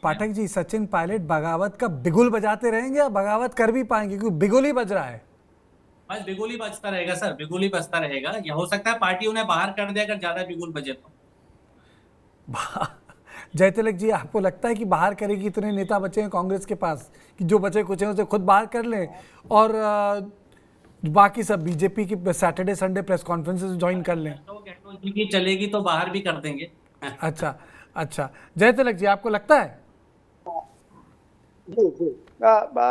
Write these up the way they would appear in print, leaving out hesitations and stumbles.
पाठक जी, सचिन पायलट बगावत का बिगुल बजाते रहेंगे या बगावत कर भी पाएंगे, क्योंकि बिगुल ही बज रहा है। बस बिगुल ही बजता रहेगा सर, बिगुल ही बजता रहेगा। या हो सकता है पार्टी उन्हें बाहर कर दे अगर ज्यादा बिगुल बजे तो। जयतिलक जी, आपको लगता है कि बाहर करेगी? इतने नेता बचे हैं कांग्रेस के पास कि जो बचे कुछ हैं उसे खुद बाहर कर लें और बाकी सब बीजेपी की Saturday Sunday press conferences join कर लें। गहलोत जी की चलेगी तो बाहर भी कर देंगे। अच्छा, अच्छा। जयतिलक जी, आपको लगता है? जी जी।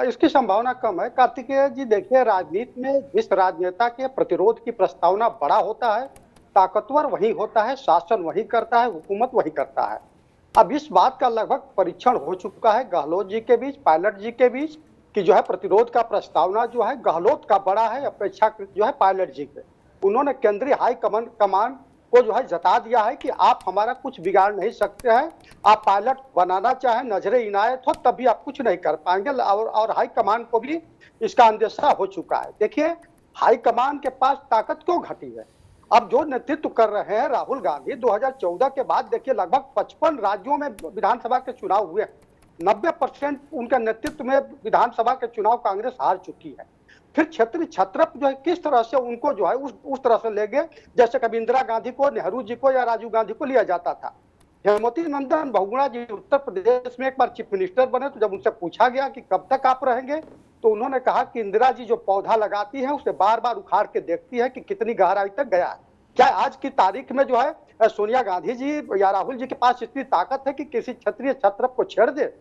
इसकी संभावना कम है कार्तिकेय जी। देखिए, राजनीति में जिस राजनेता के प्रतिरोध की प्रस्तावना बड़ा होता है, ताकतवर वही होता है, शासन वही करता है, हुकूमत वही करता है। अब इस बात का लगभग परीक्षण हो चुका है गहलोत जी के बीच, पायलट जी के बीच, कि जो है प्रतिरोध का प्रस्तावना जो है गहलोत का बड़ा है अपेक्षाकृत जो है पायलट जी के। उन्होंने केंद्रीय हाई कमान को जो है जता दिया है कि आप हमारा कुछ बिगाड़ नहीं सकते हैं। आप पायलट बनाना चाहें, नजरे इनायत हो, तब भी आप कुछ नहीं कर पाएंगे। और हाई कमान को भी इसका अंदेशा हो चुका है। देखिए, हाई कमान के पास ताकत क्यों घटी है? अब जो नेतृत्व कर रहे हैं राहुल गांधी, 2014 के बाद देखिए लगभग 55 राज्यों में विधानसभा के चुनाव हुए। 90% उनके नेतृत्व में विधानसभा के चुनाव कांग्रेस हार चुकी है। फिर क्षेत्रीय छत्रप जो है किस तरह से उनको जो है उस तरह से ले गए जैसे कभी इंदिरा गांधी को, नेहरू जी को या राजीव गांधी को लिया जाता था। हेमवती नंदन बहुगुणा जी उत्तर प्रदेश में एक बार चीफ मिनिस्टर बने, तो जब उनसे पूछा गया कि कब तक आप रहेंगे, तो उन्होंने कहा कि इंदिरा जी जो पौधा लगाती है उसे बार बार उखाड़ के देखती है कि कितनी गहराई तक गया है। क्या आज की तारीख में जो है सोनिया गांधी जी या राहुल जी के पास इतनी ताकत है कि किसी क्षत्रिय छत्रप को छेड़ दे?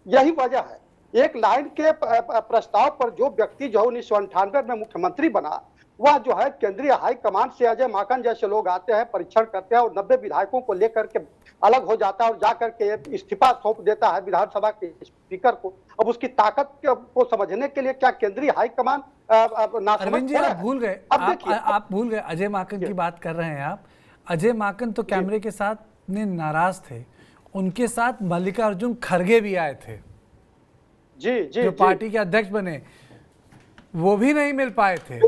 यही वजह है। एक लाइन के प्रस्ताव पर जो व्यक्ति जो है 1998 में मुख्यमंत्री बना, वह जो है केंद्रीय हाई कमान से अजय माकन जैसे लोग आते हैं, परीक्षण करते हैं और 90 विधायकों को लेकर के अलग हो जाता है और जाकर के इस्तीफा सौंप देता है विधानसभा के स्पीकर को। अब उसकी ताकत को समझने के लिए क्या केंद्रीय हाई कमान नासमझ अरविंद जी, थोड़ा आप है? भूल गए, अब देखिए, आप भूल गए अजय माकन की बात कर रहे हैं आप। अजय माकन तो कैमरे के साथ ने नाराज थे। उनके साथ मल्लिकार्जुन खड़गे भी आए थे, जी जी जो जी। पार्टी के अध्यक्ष बने, वो भी नहीं मिल पाए थे।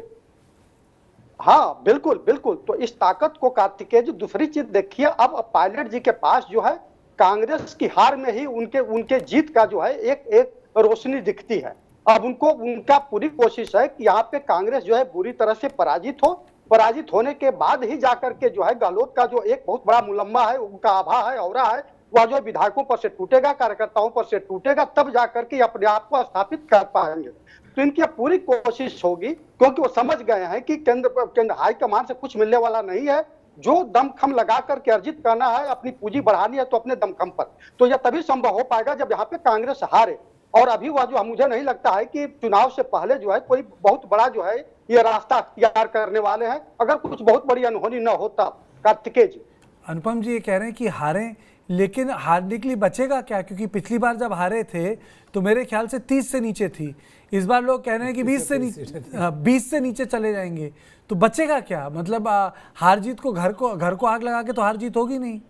हाँ बिल्कुल बिल्कुल। तो इस ताकत को कार्तिकेय जी, दूसरी चीज देखिए, अब पायलट जी के पास जो है कांग्रेस की हार में ही उनके उनके जीत का जो है एक एक रोशनी दिखती है। अब उनको उनका पूरी कोशिश है कि यहाँ पे कांग्रेस जो है बुरी तरह से पराजित हो। पराजित होने के बाद ही जाकर के जो है गहलोत का जो एक बहुत बड़ा मुलम्मा है, उनका आभा है, औरा है, वह जो विधायकों पर से टूटेगा, कार्यकर्ताओं पर से टूटेगा, तब जाकर के अपने आप को स्थापित कर पाएंगे। तो इनकी पूरी कोशिश होगी, क्योंकि वो समझ गए हैं कि केंद्र हाईकमान से कुछ मिलने वाला नहीं है। जो दमखम लगा करके अर्जित करना है, अपनी पूंजी बढ़ानी है, तो अपने दमखम पर। तो यह तभी संभव हो पाएगा जब यहाँ पे कांग्रेस हारे। और अभी वह जो मुझे नहीं लगता है कि चुनाव से पहले जो है कोई बहुत बड़ा जो है ये रास्ता अख्तियार करने वाले हैं, अगर कुछ बहुत बड़ी अनहोनी न होता। कार्तिकेय जी, अनुपम जी ये कह रहे हैं कि हारें, लेकिन हारने के लिए बचेगा क्या? क्योंकि पिछली बार जब हारे थे तो मेरे ख्याल से 30 से नीचे थी। इस बार लोग कह रहे हैं कि 20 से नीचे चले जाएंगे। तो बचेगा क्या? मतलब हार जीत को घर को आग लगा के तो हार जीत होगी नहीं।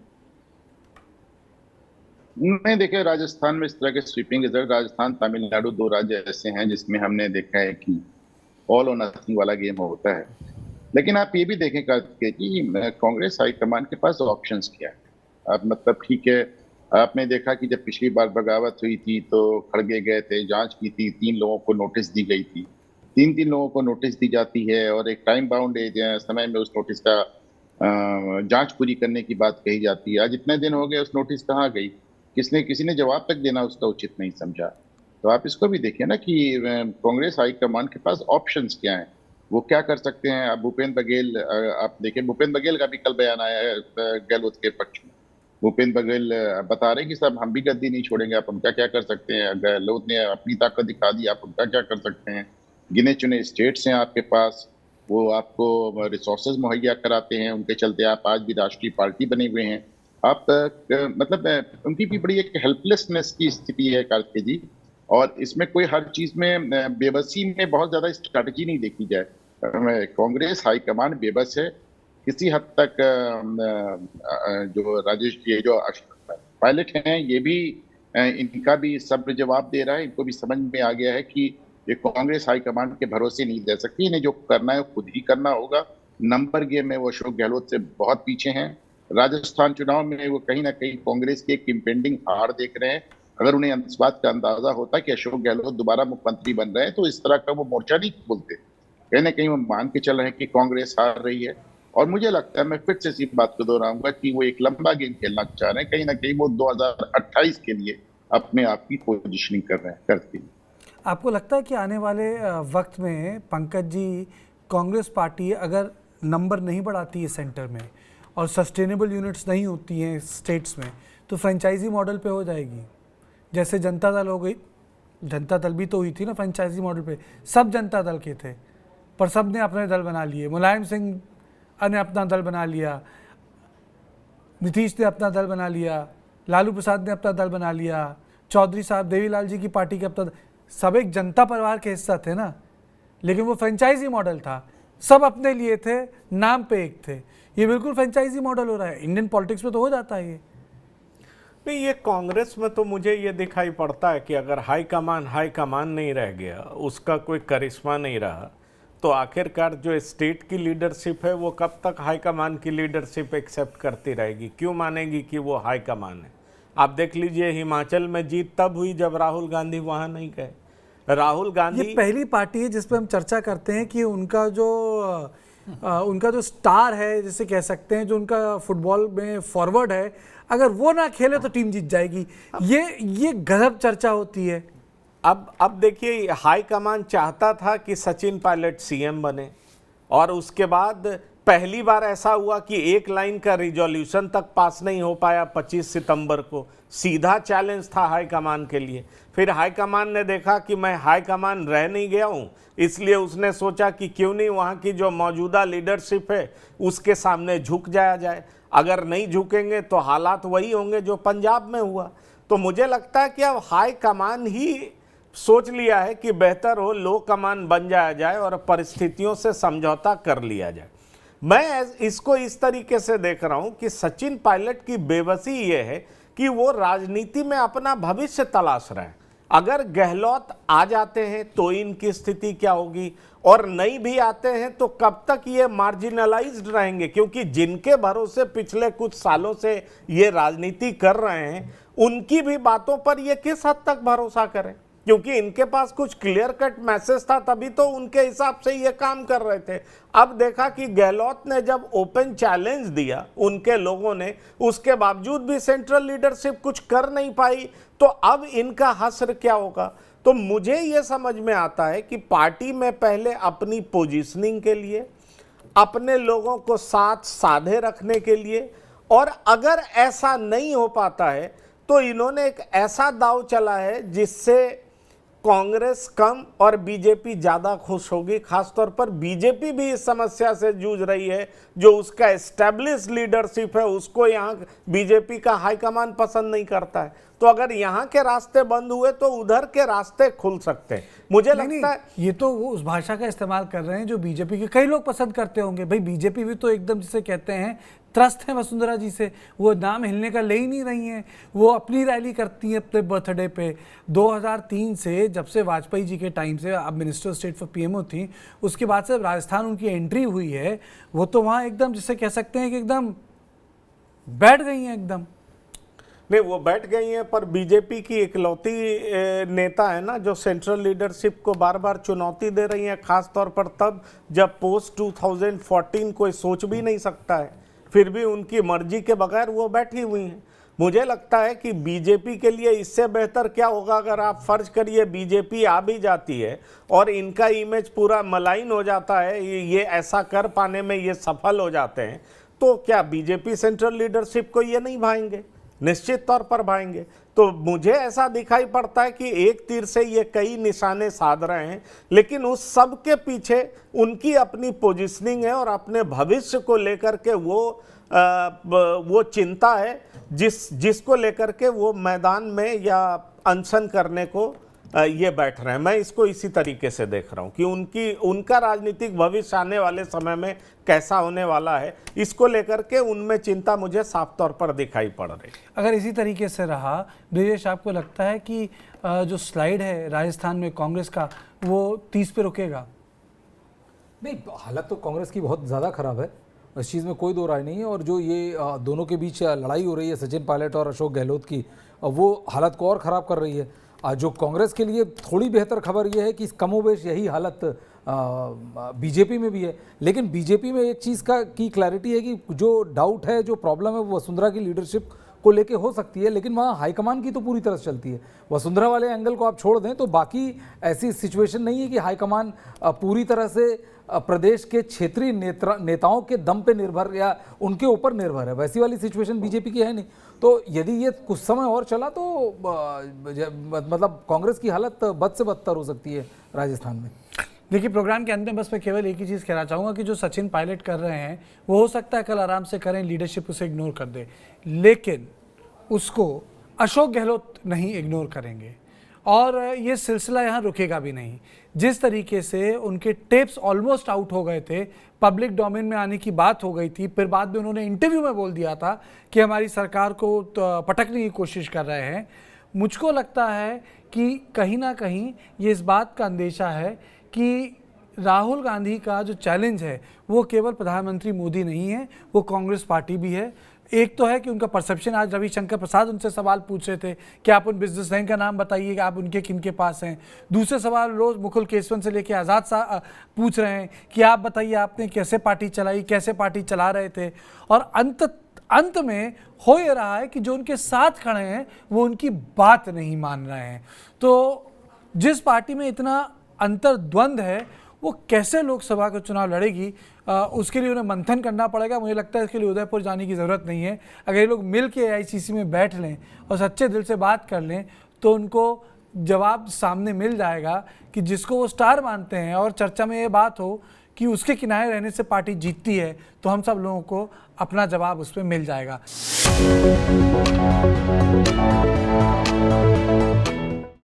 नहीं, देखिए, राजस्थान में इस तरह के स्वीपिंग रिजल्ट, राजस्थान तमिलनाडु दो राज्य ऐसे हैं जिसमें हमने देखा है कि ऑल और नथिंग वाला गेम होता है। लेकिन आप ये भी देखें कार्तिकेय कि कांग्रेस हाईकमान के पास ऑप्शंस क्या है। अब मतलब ठीक है, आपने देखा कि जब पिछली बार बगावत हुई थी तो खड़गे गए थे, जांच की थी, 3 लोगों को नोटिस दी गई थी। 3-3 लोगों को नोटिस दी जाती है और एक टाइम बाउंड समय में उस नोटिस का जांच पूरी करने की बात कही जाती है। आज इतने दिन हो गए, उस नोटिस कहाँ गई? किसी ने जवाब तक देना उसका उचित नहीं समझा। तो आप इसको भी देखिए ना कि कांग्रेस हाईकमान के पास ऑप्शंस क्या हैं, वो क्या कर सकते हैं। अब भूपेंद्र बघेल, आप देखिए, भूपेंद्र बघेल का भी कल बयान आया है गहलोत के पक्ष में। भूपेंद्र बघेल बता रहे हैं कि साहब हम भी गद्दी नहीं छोड़ेंगे, आप उनका क्या कर सकते हैं। गहलोत ने अपनी ताकत दिखा दी, आप उनका क्या कर सकते हैं। गिने चुने स्टेट्स हैं आपके पास, वो आपको रिसोर्सेज मुहैया कराते हैं, उनके चलते आप आज भी राष्ट्रीय पार्टी बने हुए हैं। आप मतलब उनकी भी बड़ी एक हेल्पलेसनेस की स्थिति है कार्तिक जी। और इसमें कोई हर चीज में बेबसी में बहुत ज्यादा स्ट्रैटेजी नहीं देखी जाए। कांग्रेस हाईकमान बेबस है किसी हद तक। जो राजेश, ये जो पायलट हैं, ये भी इनका भी सब्र जवाब दे रहा है। इनको भी समझ में आ गया है कि ये कांग्रेस हाईकमान के भरोसे नहीं रह सकती, इन्हें जो करना है खुद ही करना होगा। नंबर गेम में वो अशोक गहलोत से बहुत पीछे हैं। राजस्थान चुनाव में वो कहीं ना कहीं कांग्रेस की एक इम्पेंडिंग हार देख रहे हैं। अगर उन्हें इस बात का अंदाजा होता कि अशोक गहलोत दोबारा मुख्यमंत्री बन रहे हैं तो इस तरह का वो मोर्चा नहीं खोलते। कहीं ना कहीं वो मान के चल रहे हैं कि कांग्रेस हार रही है, और मुझे लगता है, मैं फिर से इसी बात को दोहराऊंगा कि वो एक लंबा गेम खेलना चाह रहे हैं। कहीं ना कहीं वो 2028 के लिए अपने आप की पोजिशनिंग कर रहे हैं करती। आपको लगता है कि आने वाले वक्त में पंकज जी, कांग्रेस पार्टी अगर नंबर नहीं बढ़ाती है सेंटर में और सस्टेनेबल यूनिट्स नहीं होती हैं स्टेट्स में, तो फ्रेंचाइजी मॉडल पे हो जाएगी? जैसे जनता दल हो गई, जनता दल भी तो हुई थी ना फ्रेंचाइजी मॉडल पे, सब जनता दल के थे पर सब ने अपने दल बना लिए। मुलायम सिंह ने अपना दल बना लिया, नीतीश ने अपना दल बना लिया, लालू प्रसाद ने अपना दल बना लिया, चौधरी साहब देवीलाल जी की पार्टी के अपना, सब एक जनता परिवार के हिस्सा थे ना, लेकिन वो फ्रेंचाइजी मॉडल था, सब अपने लिए थे, नाम पे एक थे। ये बिल्कुल फ्रेंचाइजी मॉडल हो रहा है। इंडियन पॉलिटिक्स में तो हो जाता है ये। नहीं, ये कांग्रेस में तो मुझे ये दिखाई पड़ता है कि अगर हाई कमान नहीं रह गया, उसका कोई करिश्मा नहीं रहा, तो आखिरकार जो स्टेट की लीडरशिप है वो कब तक हाई कमान की लीडरशिप एक्सेप्ट करती रहेगी? क्यों मानेगी कि वो हाई कमान है? आप देख लीजिए, हिमाचल में जीत तब हुई जब राहुल गांधी वहां नहीं गए। राहुल गांधी ये पहली पार्टी है जिस पर हम चर्चा करते हैं कि उनका जो स्टार है, जिसे कह सकते हैं, जो उनका फुटबॉल में फॉरवर्ड है, अगर वो ना खेले तो टीम जीत जाएगी। ये गजब चर्चा होती है। अब देखिए, हाई कमान चाहता था कि सचिन पायलट सीएम बने, और उसके बाद पहली बार ऐसा हुआ कि एक लाइन का रिजोल्यूशन तक पास नहीं हो पाया 25 सितंबर को। सीधा चैलेंज था हाई कमान के लिए। फिर हाई कमान ने देखा कि मैं हाई कमान रह नहीं गया हूं, इसलिए उसने सोचा कि क्यों नहीं वहां की जो मौजूदा लीडरशिप है उसके सामने झुक जाया जाए। अगर नहीं झुकेंगे तो हालात वही होंगे जो पंजाब में हुआ। तो मुझे लगता है कि अब हाई कमान ही सोच लिया है कि बेहतर हो लो कमान बन जाया जाए और परिस्थितियों से समझौता कर लिया जाए। मैं इसको इस तरीके से देख रहा हूं कि सचिन पायलट की बेबसी ये है कि वो राजनीति में अपना भविष्य तलाश रहे हैं। अगर गहलोत आ जाते हैं तो इनकी स्थिति क्या होगी, और नहीं भी आते हैं तो कब तक ये मार्जिनलाइज्ड रहेंगे? क्योंकि जिनके भरोसे पिछले कुछ सालों से ये राजनीति कर रहे हैं, उनकी भी बातों पर ये किस हद तक भरोसा करें? क्योंकि इनके पास कुछ क्लियर कट मैसेज था, तभी तो उनके हिसाब से ये काम कर रहे थे। अब देखा कि गहलोत ने जब ओपन चैलेंज दिया उनके लोगों ने, उसके बावजूद भी सेंट्रल लीडरशिप कुछ कर नहीं पाई, तो अब इनका हश्र क्या होगा? तो मुझे ये समझ में आता है कि पार्टी में पहले अपनी पोजीशनिंग के लिए, अपने लोगों को साथ साधे रखने के लिए, और अगर ऐसा नहीं हो पाता है तो इन्होंने एक ऐसा दांव चला है जिससे कांग्रेस कम और बीजेपी ज्यादा खुश होगी। खासतौर पर बीजेपी भी इस समस्या से जूझ रही है, जो उसका एस्टेब्लिश लीडरशिप है उसको यहाँ बीजेपी का हाईकमान पसंद नहीं करता है। तो अगर यहाँ के रास्ते बंद हुए तो उधर के रास्ते खुल सकते हैं। मुझे लगता है ये तो वो उस भाषा का इस्तेमाल कर रहे हैं जो बीजेपी के कई लोग पसंद करते होंगे। भाई बीजेपी भी तो एकदम जिसे कहते हैं त्रस्त है वसुंधरा जी से, वो नाम हिलने का ले ही नहीं रही हैं। वो अपनी रैली करती हैं अपने बर्थडे पे। 2003 से, जब से वाजपेयी जी के टाइम से अब मिनिस्टर स्टेट फॉर पीएमओ थी, उसके बाद से राजस्थान उनकी एंट्री हुई है, वो तो वहाँ एकदम जिसे कह सकते हैं कि एकदम बैठ गई हैं एकदम। नहीं, वो बैठ गई हैं, पर बीजेपी की इकलौती नेता है ना जो सेंट्रल लीडरशिप को बार बार चुनौती दे रही है, खास तौर पर तब जब पोस्ट 2014 कोई सोच भी नहीं सकता है, फिर भी उनकी मर्जी के बगैर वो बैठी हुई हैं। मुझे लगता है कि बीजेपी के लिए इससे बेहतर क्या होगा अगर आप फर्ज करिए बीजेपी आ भी जाती है और इनका इमेज पूरा मलाइन हो जाता है, ये ऐसा कर पाने में ये सफल हो जाते हैं, तो क्या बीजेपी सेंट्रल लीडरशिप को ये नहीं भाएंगे? निश्चित तौर पर भाएंगे। तो मुझे ऐसा दिखाई पड़ता है कि एक तीर से ये कई निशाने साध रहे हैं, लेकिन उस सब के पीछे उनकी अपनी पोजीशनिंग है और अपने भविष्य को लेकर के वो चिंता है जिसको लेकर के वो मैदान में या अनशन करने को ये बैठ रहे हैं। मैं इसको इसी तरीके से देख रहा हूं कि उनका राजनीतिक भविष्य आने वाले समय में कैसा होने वाला है, इसको लेकर के उनमें चिंता मुझे साफ तौर पर दिखाई पड़ रही। अगर इसी तरीके से रहा ब्रिजेश, आपको लगता है कि जो स्लाइड है राजस्थान में कांग्रेस का वो 30 पे रुकेगा? नहीं, हालत तो कांग्रेस की बहुत ज़्यादा खराब है इस चीज़ में कोई दो राय नहीं है। और जो ये दोनों के बीच लड़ाई हो रही है सचिन पायलट और अशोक गहलोत की, वो हालत को और ख़राब कर रही है। जो कांग्रेस के लिए थोड़ी बेहतर खबर ये है कि कमोबेश यही हालत बीजेपी में भी है। लेकिन बीजेपी में एक चीज़ की क्लैरिटी है कि जो डाउट है, जो प्रॉब्लम है, वो वसुंधरा की लीडरशिप को लेके हो सकती है, लेकिन वहाँ हाईकमान की तो पूरी तरह से चलती है। वसुंधरा वाले एंगल को आप छोड़ दें तो बाकी ऐसी सिचुएशन नहीं है कि हाईकमान पूरी तरह से प्रदेश के क्षेत्रीय नेताओं के दम पे निर्भर या उनके ऊपर निर्भर है। वैसी वाली सिचुएशन बीजेपी की है नहीं। तो यदि ये कुछ समय और चला तो मतलब कांग्रेस की हालत बद से बदतर हो सकती है राजस्थान में। देखिए, प्रोग्राम के अंत में बस मैं केवल एक ही चीज़ कहना चाहूँगा कि जो सचिन पायलट कर रहे हैं वो हो सकता है कल आराम से करें, लीडरशिप उसे इग्नोर कर दे, लेकिन उसको अशोक गहलोत नहीं इग्नोर करेंगे और ये सिलसिला यहाँ रुकेगा भी नहीं। जिस तरीके से उनके टेप्स ऑलमोस्ट आउट हो गए थे, पब्लिक डोमेन में आने की बात हो गई थी, फिर बाद में उन्होंने इंटरव्यू में बोल दिया था कि हमारी सरकार को तो पटकने की कोशिश कर रहे हैं। मुझको लगता है कि कहीं ना कहीं ये इस बात का अंदेशा है कि राहुल गांधी का जो चैलेंज है वो केवल प्रधानमंत्री मोदी नहीं है, वो कांग्रेस पार्टी भी है। एक तो है कि उनका परसेप्शन, आज रविशंकर प्रसाद उनसे सवाल पूछ रहे थे कि आप उन बिजनेसमैन का नाम बताइए कि आप उनके किन के पास हैं। दूसरे सवाल रोज मुकुल केसवन से लेके आज़ाद सा पूछ रहे हैं कि आप बताइए आपने कैसे पार्टी चलाई, कैसे पार्टी चला रहे थे। और अंत में हो ये रहा है कि जो उनके साथ खड़े हैं वो उनकी बात नहीं मान रहे हैं। तो जिस पार्टी में इतना अंतर्द्वंद है वो कैसे लोकसभा का चुनाव लड़ेगी, उसके लिए उन्हें मंथन करना पड़ेगा। मुझे लगता है इसके लिए उदयपुर जाने की ज़रूरत नहीं है। अगर ये लोग मिल के AICC में बैठ लें और सच्चे दिल से बात कर लें तो उनको जवाब सामने मिल जाएगा कि जिसको वो स्टार मानते हैं और चर्चा में ये बात हो कि उसके किनारे रहने से पार्टी जीतती है, तो हम सब लोगों को अपना जवाब उस पर मिल जाएगा।